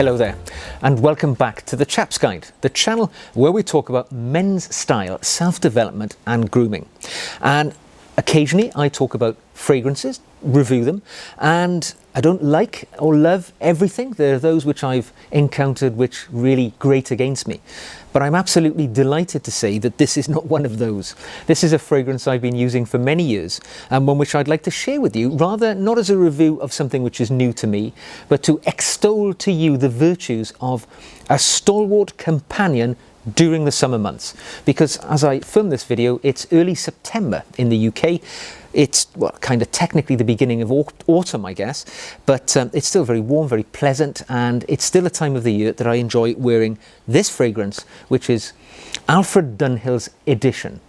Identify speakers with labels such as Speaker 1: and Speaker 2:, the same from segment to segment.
Speaker 1: Hello there, and welcome back to the Chap's Guide, the channel where we talk about men's style, self-development and grooming. And occasionally I talk about fragrances, review them, and I don't like or love everything. There are those which I've encountered which really grate against me. But I'm absolutely delighted to say that this is not one of those. This is a fragrance I've been using for many years, and one which I'd like to share with you, rather not as a review of something which is new to me, but to extol to you the virtues of a stalwart companion during the summer months. Because as I film this video, it's early September in the UK. It's, well, kind of technically the beginning of autumn, I guess, but it's still very warm, very pleasant, and it's still a time of the year that I enjoy wearing this fragrance, which is Alfred Dunhill's Edition.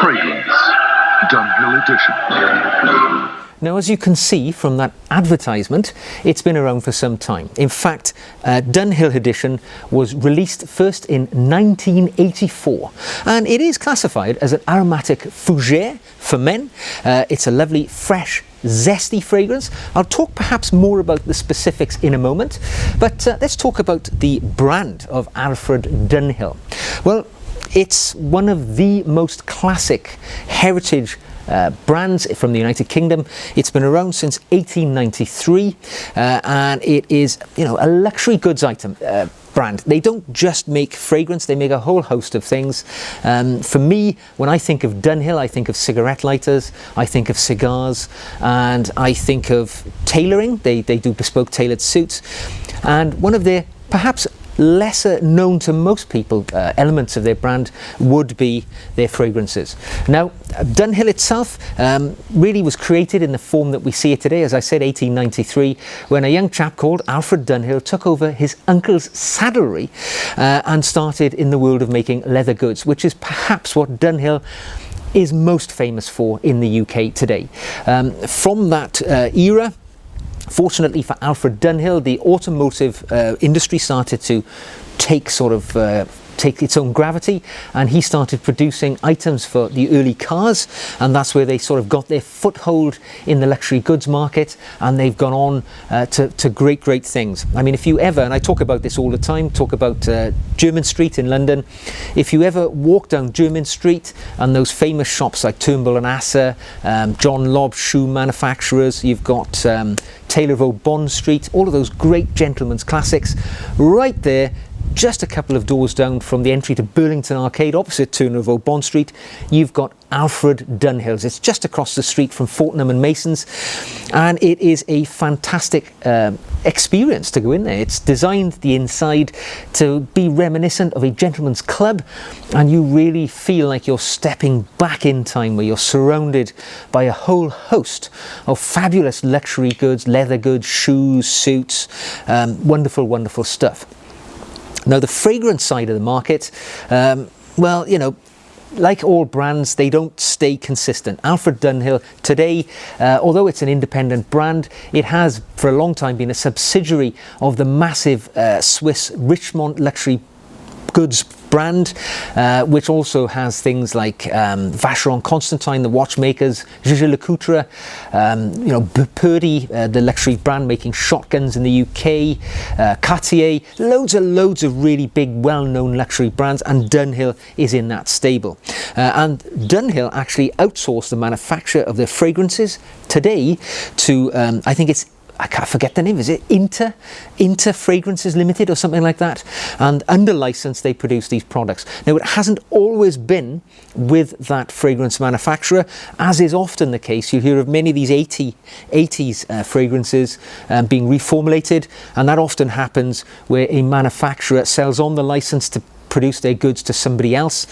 Speaker 2: Fragrance, Dunhill Edition.
Speaker 1: Now, as you can see from that advertisement, it's been around for some time. In fact, Dunhill Edition was released first in 1984, and it is classified as an aromatic fougere for men. It's a lovely, fresh, zesty fragrance. I'll talk perhaps more about the specifics in a moment, but let's talk about the brand of Alfred Dunhill. Well, it's one of the most classic heritage brands from the United Kingdom. It's been around since 1893, and it is, you know, a luxury goods item brand. They don't just make fragrance, they make a whole host of things. For me, when I think of Dunhill, I think of cigarette lighters, I think of cigars, and I think of tailoring. They do bespoke tailored suits, and one of their perhaps lesser known to most people elements of their brand would be their fragrances. Now, Dunhill itself really was created in the form that we see it today, as I said, 1893, when a young chap called Alfred Dunhill took over his uncle's saddlery and started in the world of making leather goods, which is perhaps what Dunhill is most famous for in the UK today. From that era, fortunately for Alfred Dunhill, the automotive industry started to take its own gravity, and he started producing items for the early cars, and that's where they sort of got their foothold in the luxury goods market, and they've gone on to great things. I mean, if you ever, and I talk about this all the time, talk about Jermyn Street in London, if you ever walk down Jermyn Street and those famous shops like Turnbull and Asser, John Lobb shoe manufacturers, you've got Taylor of Bond Street, all of those great gentlemen's classics, right there, just a couple of doors down from the entry to Burlington Arcade, opposite Turner of Bond Street, you've got Alfred Dunhill's. It's just across the street from Fortnum and Mason's, and it is a fantastic experience to go in there. It's designed the inside to be reminiscent of a gentleman's club, and you really feel like you're stepping back in time, where you're surrounded by a whole host of fabulous luxury goods, leather goods, shoes, suits, wonderful stuff. Now, the fragrance side of the market, well, you know, like all brands, they don't stay consistent. Alfred Dunhill today, although it's an independent brand, it has for a long time been a subsidiary of the massive Swiss Richemont luxury goods brand, which also has things like Vacheron Constantin, the watchmakers, Jaeger-LeCoultre, you know, Purdy, the luxury brand making shotguns in the UK, Cartier, loads of really big, well-known luxury brands, and Dunhill is in that stable. And Dunhill actually outsourced the manufacture of their fragrances today to, I think it's, I can't forget the name, is it Inter Fragrances Limited or something like that? And under license they produce these products. Now, it hasn't always been with that fragrance manufacturer, as is often the case. You hear of many of these 80s fragrances being reformulated, and that often happens where a manufacturer sells on the license to produce their goods to somebody else.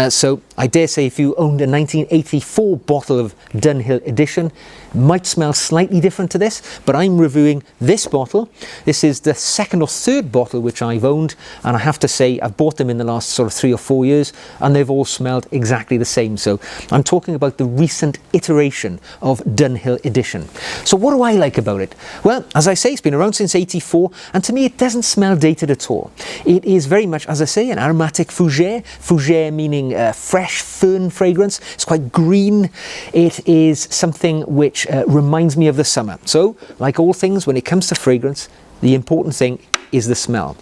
Speaker 1: So I dare say if you owned a 1984 bottle of Dunhill Edition, it might smell slightly different to this, but I'm reviewing this bottle. This is the second or third bottle which I've owned, and I have to say I've bought them in the last sort of 3 or 4 years, and they've all smelled exactly the same. So I'm talking about the recent iteration of Dunhill Edition. So what do I like about it? Well, as I say, it's been around since '84, and to me it doesn't smell dated at all. It is very much, as I say, an aromatic fougere. Fougere meaning fresh fern fragrance. It's quite green. It is something which reminds me of the summer. So, like all things, when it comes to fragrance, the important thing is the smell.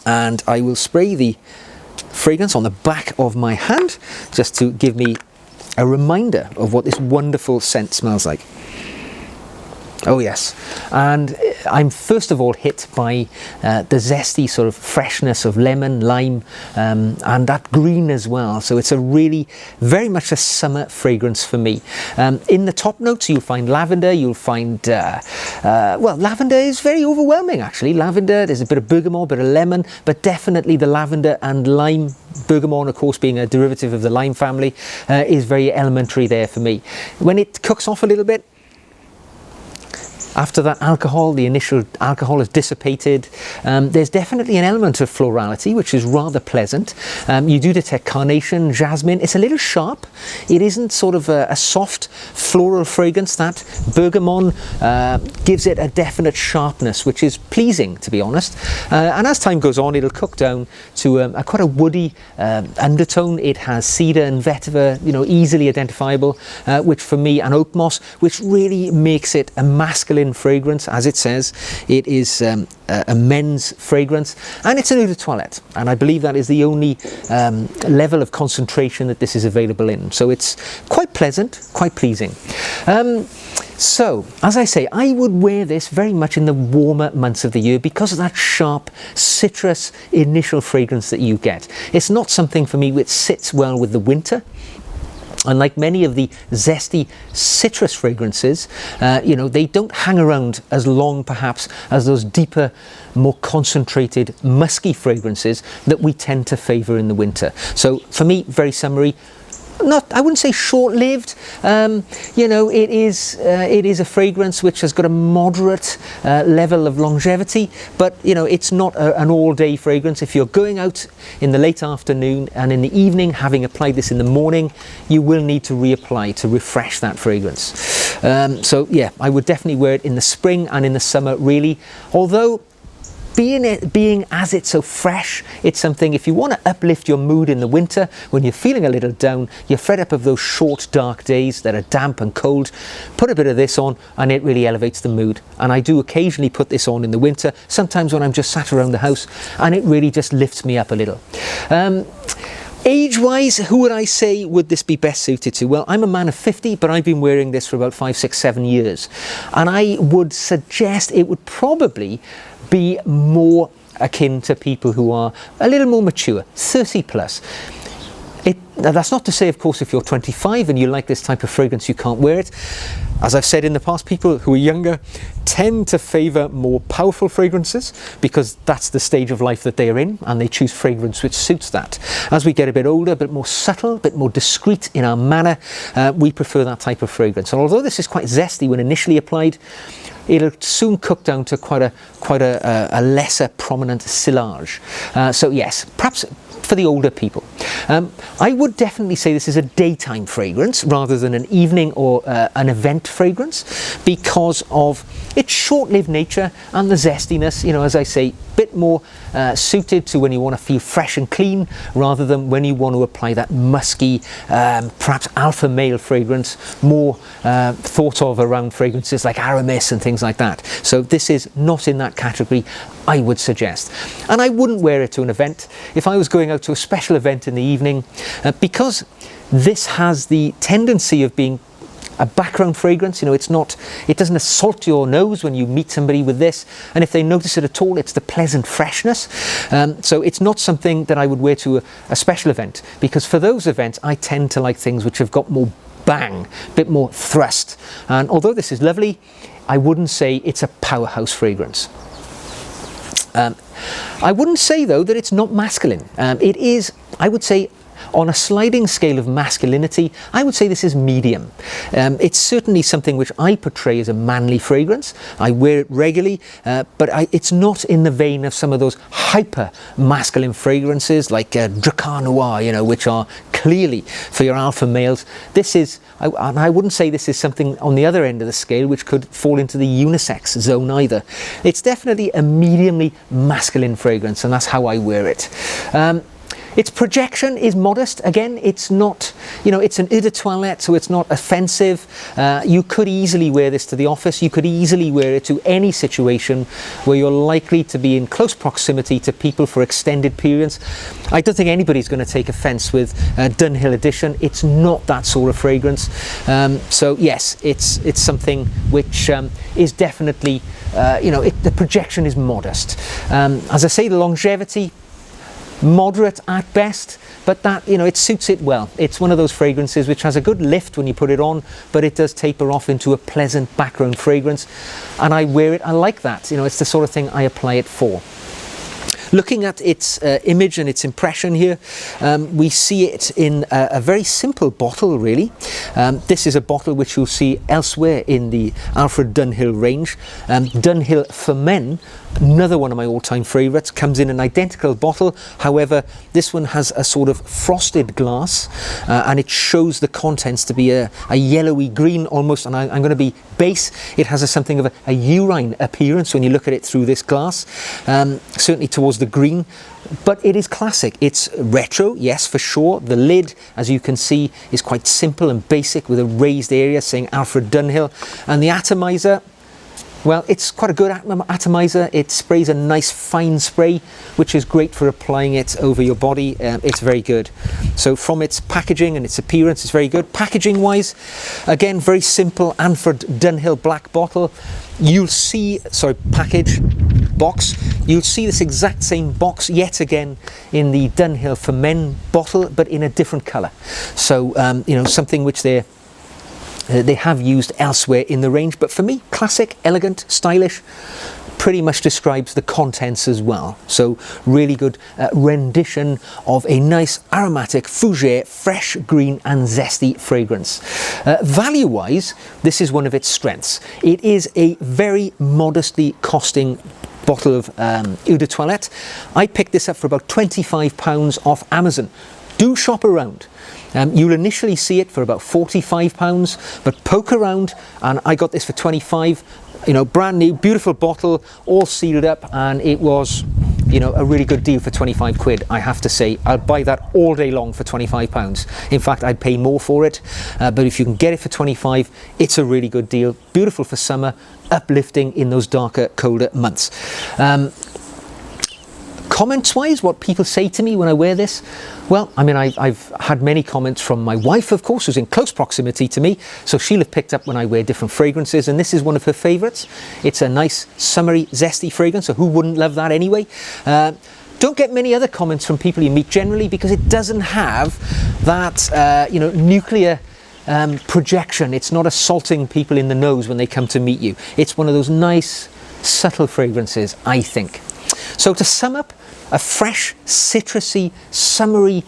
Speaker 1: And I will spray the fragrance on the back of my hand just to give me a reminder of what this wonderful scent smells like. Oh yes, and I'm first of all hit by the zesty sort of freshness of lemon, lime, and that green as well. So it's a really very much a summer fragrance for me. In the top notes you'll find lavender, you'll find, well, lavender is very overwhelming actually. Lavender, there's a bit of bergamot, a bit of lemon, but definitely the lavender and lime. Bergamot, of course, being a derivative of the lime family, is very elementary there for me. When it cooks off a little bit, after that alcohol, the initial alcohol has dissipated, there's definitely an element of florality, which is rather pleasant. You do detect carnation, jasmine. It's a little sharp. It isn't sort of a soft floral fragrance. That bergamot gives it a definite sharpness, which is pleasing, to be honest. And as time goes on, it'll cook down to quite a woody undertone. It has cedar and vetiver, you know, easily identifiable, which for me, and oak moss, which really makes it a masculine fragrance. As it says, it is a men's fragrance, and it's an eau de toilette, and I believe that is the only level of concentration that this is available in. So it's quite pleasant, quite pleasing. So, as I say, I would wear this very much in the warmer months of the year because of that sharp citrus initial fragrance that you get. It's not something for me which sits well with the winter. Unlike many of the zesty citrus fragrances, you know, they don't hang around as long perhaps as those deeper, more concentrated musky fragrances that we tend to favour in the winter. So for me, very summery. Not, I wouldn't say short-lived. You know, it is a fragrance which has got a moderate level of longevity, but you know, it's not an all-day fragrance. If you're going out in the late afternoon and in the evening, having applied this in the morning, you will need to reapply to refresh that fragrance. So yeah, I would definitely wear it in the spring and in the summer, really. Although being as it's so fresh, it's something, if you want to uplift your mood in the winter, when you're feeling a little down, you're fed up of those short dark days that are damp and cold, put a bit of this on and it really elevates the mood. And I do occasionally put this on in the winter, sometimes when I'm just sat around the house, and it really just lifts me up a little. Age-wise, who would I say would this be best suited to? Well, I'm a man of 50, but I've been wearing this for about 5, 6, 7 years. And I would suggest it would probably be more akin to people who are a little more mature, 30 plus. Now that's not to say, of course, if you're 25 and you like this type of fragrance, you can't wear it. As I've said in the past, people who are younger tend to favour more powerful fragrances because that's the stage of life that they are in, and they choose fragrance which suits that. As we get a bit older, a bit more subtle, a bit more discreet in our manner, we prefer that type of fragrance. And although this is quite zesty when initially applied, it'll soon cook down to quite a lesser prominent sillage. So yes, perhaps for the older people. I would definitely say this is a daytime fragrance rather than an evening or an event fragrance because of its short-lived nature and the zestiness, you know, as I say, bit more suited to when you want to feel fresh and clean rather than when you want to apply that musky, perhaps alpha male fragrance, more thought of around fragrances like Aramis and things like that. So this is not in that category, I would suggest. And I wouldn't wear it to an event. If I was going out to a special event in the evening, because this has the tendency of being a background fragrance, you know, it doesn't assault your nose when you meet somebody with this, and if they notice it at all, it's the pleasant freshness. So it's not something that I would wear to a special event, because for those events I tend to like things which have got more bang, a bit more thrust. And although this is lovely, I wouldn't say it's a powerhouse fragrance. I wouldn't say though that it's not masculine. It is, I would say, on a sliding scale of masculinity, I would say this is medium. It's certainly something which I portray as a manly fragrance. I wear it regularly, but it's not in the vein of some of those hyper masculine fragrances like Dracar Noir, you know, which are clearly for your alpha males. This is, and I wouldn't say this is something on the other end of the scale which could fall into the unisex zone either. It's definitely a mediumly masculine fragrance, and that's how I wear it. Its projection is modest. Again, it's not, it's an eau de toilette, so it's not offensive. You could easily wear this to the office. You could easily wear it to any situation where you're likely to be in close proximity to people for extended periods. I don't think anybody's going to take offense with Dunhill Edition. It's not that sort of fragrance. So yes, it's something which is definitely, the projection is modest. As I say, the longevity, moderate at best, but that, it suits it well. It's one of those fragrances which has a good lift when you put it on, but it does taper off into a pleasant background fragrance, and I wear it, I like that. It's the sort of thing I apply it for. Looking at its image and its impression here, we see it in a very simple bottle, really. This is a bottle which you'll see elsewhere in the Alfred Dunhill range. Dunhill for Men, another one of my all-time favourites, comes in an identical bottle. However, this one has a sort of frosted glass, and it shows the contents to be a yellowy green almost, and I'm going to be base. It has something of a urine appearance when you look at it through this glass, certainly towards the green, but it is classic. It's retro, yes, for sure. The lid, as you can see, is quite simple and basic with a raised area saying Alfred Dunhill, and the atomizer, well, it's quite a good atomizer. It sprays a nice fine spray, which is great for applying it over your body. It's very good. So from its packaging and its appearance, it's very good. Packaging wise, again, very simple Alfred Dunhill black bottle. You'll see, box, you'll see this exact same box yet again in the Dunhill for Men bottle, but in a different colour. So, something which they have used elsewhere in the range, but for me, classic, elegant, stylish, pretty much describes the contents as well. So really good rendition of a nice aromatic fougere, fresh, green and zesty fragrance. Value wise, this is one of its strengths. It is a very modestly costing bottle of eau de toilette. I picked this up for about £25 off Amazon. Do shop around. You'll initially see it for about £45, but poke around, and I got this for 25. Brand new, beautiful bottle, all sealed up, and it was, a really good deal for 25 quid, I have to say. I'll buy that all day long for £25. In fact, I'd pay more for it, but if you can get it for 25, it's a really good deal. Beautiful for summer, uplifting in those darker, colder months. Comments wise, what people say to me when I wear this, well, I've had many comments from my wife, of course, who's in close proximity to me, so she'll have picked up when I wear different fragrances, and this is one of her favourites. It's a nice summery, zesty fragrance, so who wouldn't love that anyway? Don't get many other comments from people you meet generally, because it doesn't have that nuclear projection. It's not assaulting people in the nose when they come to meet you. It's one of those nice, subtle fragrances, I think. So to sum up, a fresh, citrusy, summery,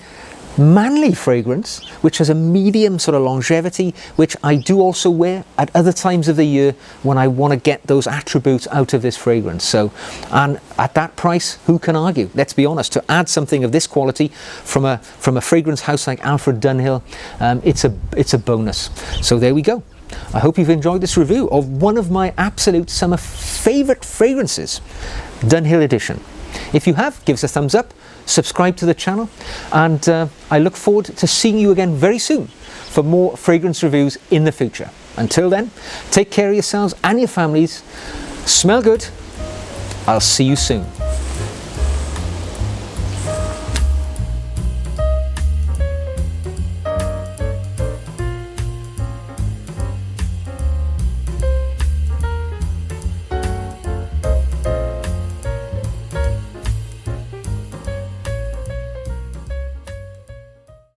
Speaker 1: manly fragrance, which has a medium sort of longevity, which I do also wear at other times of the year when I want to get those attributes out of this fragrance. So, and at that price, who can argue? Let's be honest, to add something of this quality from a fragrance house like Alfred Dunhill, it's a bonus. So there we go. I hope you've enjoyed this review of one of my absolute summer favourite fragrances, Dunhill Edition. If you have, give us a thumbs up, subscribe to the channel, and I look forward to seeing you again very soon for more fragrance reviews in the future. Until then, take care of yourselves and your families. Smell good. I'll see you soon.